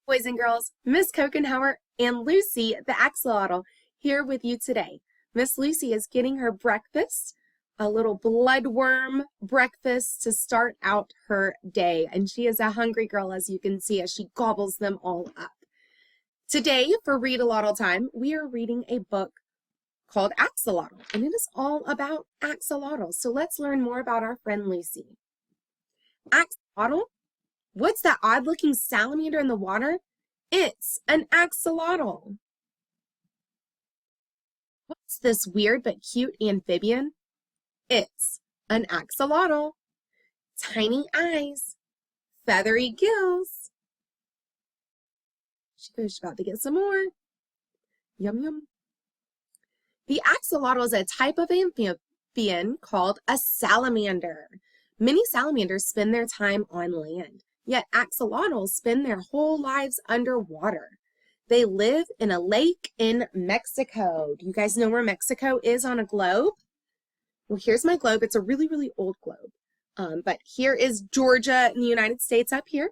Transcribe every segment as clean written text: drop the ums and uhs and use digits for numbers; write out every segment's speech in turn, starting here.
Boys and girls, Miss Kokenhauer and Lucy, the axolotl, here with you today. Miss Lucy is getting her breakfast, a little bloodworm breakfast to start out her day. And she is a hungry girl, as you can see, as she gobbles them all up. Today, for Readalotl time, we are reading a book called Axolotl, and it is all about axolotls. So let's learn more about our friend Lucy. Axolotl? What's that odd-looking salamander in the water? It's an axolotl. What's this weird but cute amphibian? It's an axolotl. Tiny eyes, feathery gills. She's about to get some more. Yum, yum. The axolotl is a type of amphibian called a salamander. Many salamanders spend their time on land. Yet axolotls spend their whole lives underwater. They live in a lake in Mexico. Do you guys know where Mexico is on a globe? Well, here's my globe. It's a really, really old globe. But here is Georgia in the United States up here.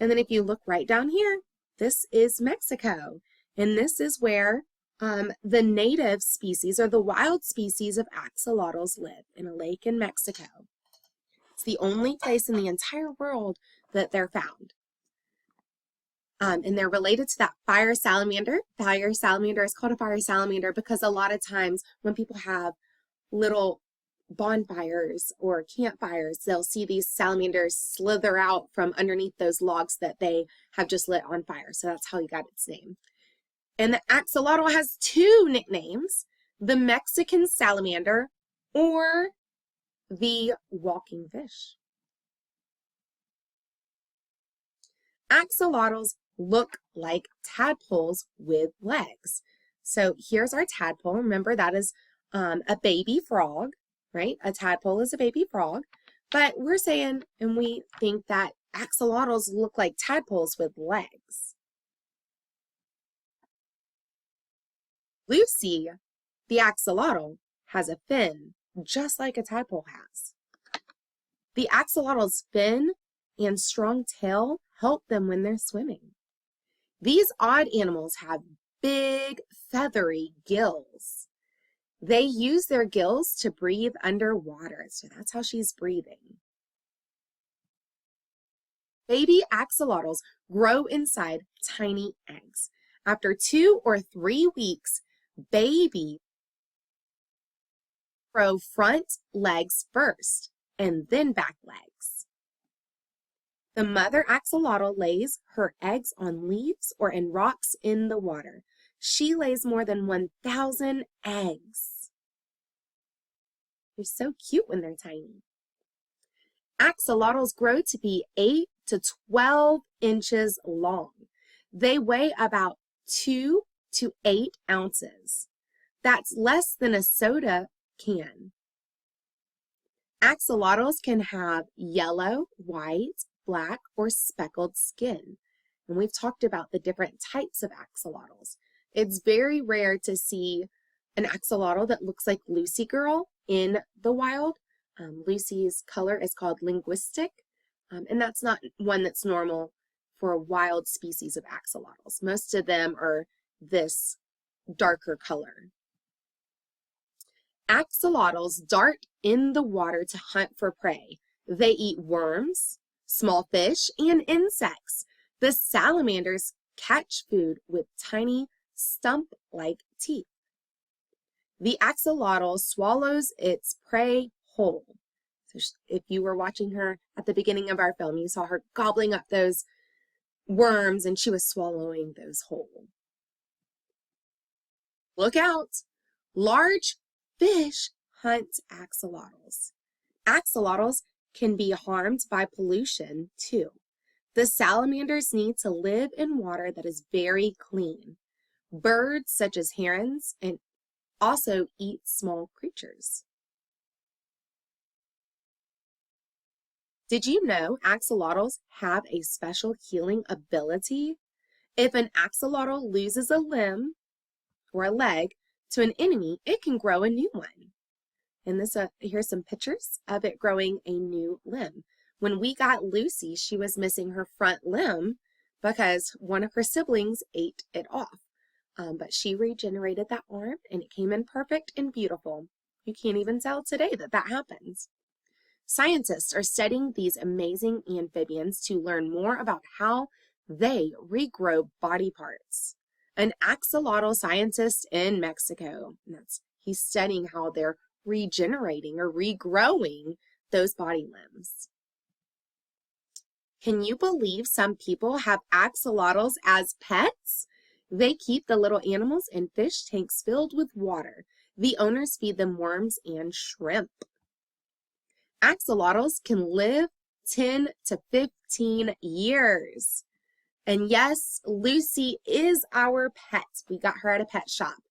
And then if you look right down here, this is Mexico. And this is where the native species or the wild species of axolotls live, in a lake in Mexico. It's the only place in the entire world that they're found. And they're related to that fire salamander. Fire salamander is called a fire salamander because a lot of times when people have little bonfires or campfires, they'll see these salamanders slither out from underneath those logs that they have just lit on fire. So that's how he got its name. And the axolotl has two nicknames: the Mexican salamander or the walking fish. Axolotls look like tadpoles with legs. So here's our tadpole. Remember, that is a baby frog, right? A tadpole is a baby frog. But we're saying, and we think that axolotls look like tadpoles with legs. Lucy, the axolotl, has a fin, just like a tadpole has. The axolotl's fin and strong tail help them when they're swimming. These odd animals have big, feathery gills. They use their gills to breathe underwater, so that's how she's breathing. Baby axolotls grow inside tiny eggs. After 2 or 3 weeks, baby grow front legs first, and then back legs. The mother axolotl lays her eggs on leaves or in rocks in the water. She lays more than 1,000 eggs. They're so cute when they're tiny. Axolotls grow to be 8 to 12 inches long. They weigh about 2 to 8 ounces. That's less than a soda can. Axolotls can have yellow, white, black, or speckled skin. And we've talked about the different types of axolotls. It's very rare to see an axolotl that looks like Lucy Girl in the wild. Lucy's color is called linguistic, and that's not one that's normal for a wild species of axolotls. Most of them are this darker color. Axolotls dart in the water to hunt for prey. They eat worms, small fish, and insects. The salamanders catch food with tiny stump-like teeth. The axolotl swallows its prey whole. So if you were watching her at the beginning of our film, you saw her gobbling up those worms and she was swallowing those whole. Look out! Large fish hunt axolotls. Axolotls can be harmed by pollution too. The salamanders need to live in water that is very clean. Birds such as herons and also eat small creatures. Did you know axolotls have a special healing ability? If an axolotl loses a limb or a leg to an enemy, it can grow a new one. And here's some pictures of it growing a new limb. When we got Lucy, she was missing her front limb, because one of her siblings ate it off. But she regenerated that arm and it came in perfect and beautiful. You can't even tell today that that happens. Scientists are studying these amazing amphibians to learn more about how they regrow body parts. An axolotl scientist in Mexico, he's studying how they're regenerating or regrowing those body limbs. Can you believe some people have axolotls as pets? They keep the little animals in fish tanks filled with water. The owners feed them worms and shrimp. Axolotls can live 10 to 15 years. And yes, Lucy is our pet. We got her at a pet shop.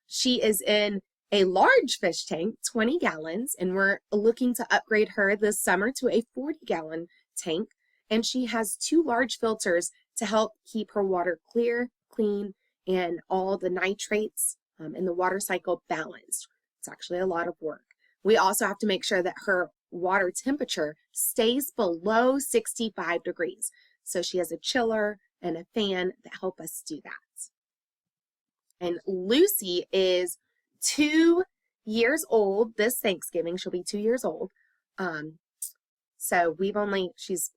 She is in a large fish tank, 20 gallons, and we're looking to upgrade her this summer to a 40-gallon tank. And she has 2 large filters to help keep her water clear, clean, and all the nitrates in the water cycle balanced. It's actually a lot of work. We also have to make sure that her water temperature stays below 65 degrees. So she has a chiller and a fan that help us do that. And Lucy is 2 years old. This Thanksgiving, she'll be 2 years old. So she's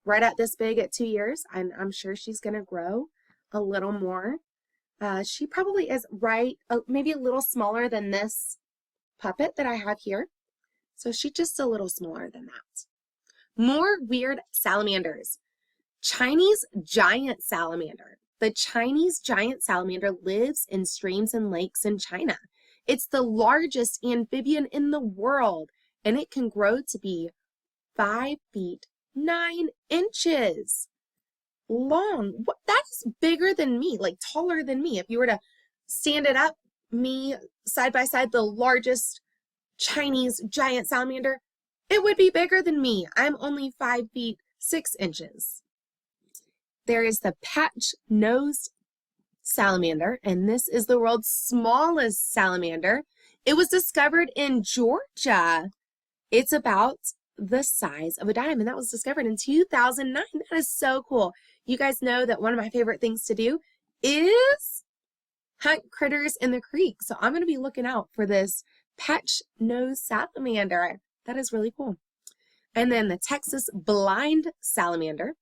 right at this big at 2 years. I'm sure she's going to grow a little more. She probably is maybe a little smaller than this puppet that I have here. So she's just a little smaller than that. More weird salamanders. Chinese giant salamander. The Chinese giant salamander lives in streams and lakes in China. It's the largest amphibian in the world, and it can grow to be 5 feet 9 inches long. That is bigger than me, like taller than me. If you were to stand it up, me side by side, the largest Chinese giant salamander, it would be bigger than me. I'm only 5 feet 6 inches. There is the patch-nosed salamander, and this is the world's smallest salamander. It was discovered in Georgia. It's about the size of a dime, and that was discovered in 2009. That is so cool. You guys know that one of my favorite things to do is hunt critters in the creek. So I'm going to be looking out for this patch-nosed salamander. That is really cool. And then the Texas blind salamander.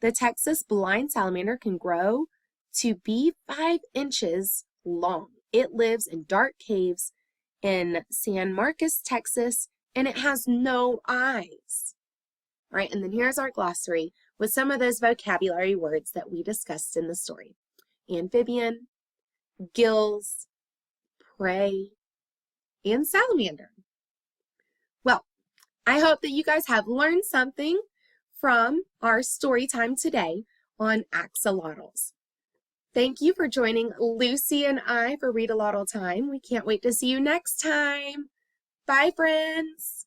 The Texas blind salamander can grow to be 5 inches long. It lives in dark caves in San Marcos, Texas, and it has no eyes. All right, and then here's our glossary with some of those vocabulary words that we discussed in the story. Amphibian, gills, prey, and salamander. Well, I hope that you guys have learned something from our story time today on axolotls. Thank you for joining Lucy and I for Readalotl time. We can't wait to see you next time. Bye, friends.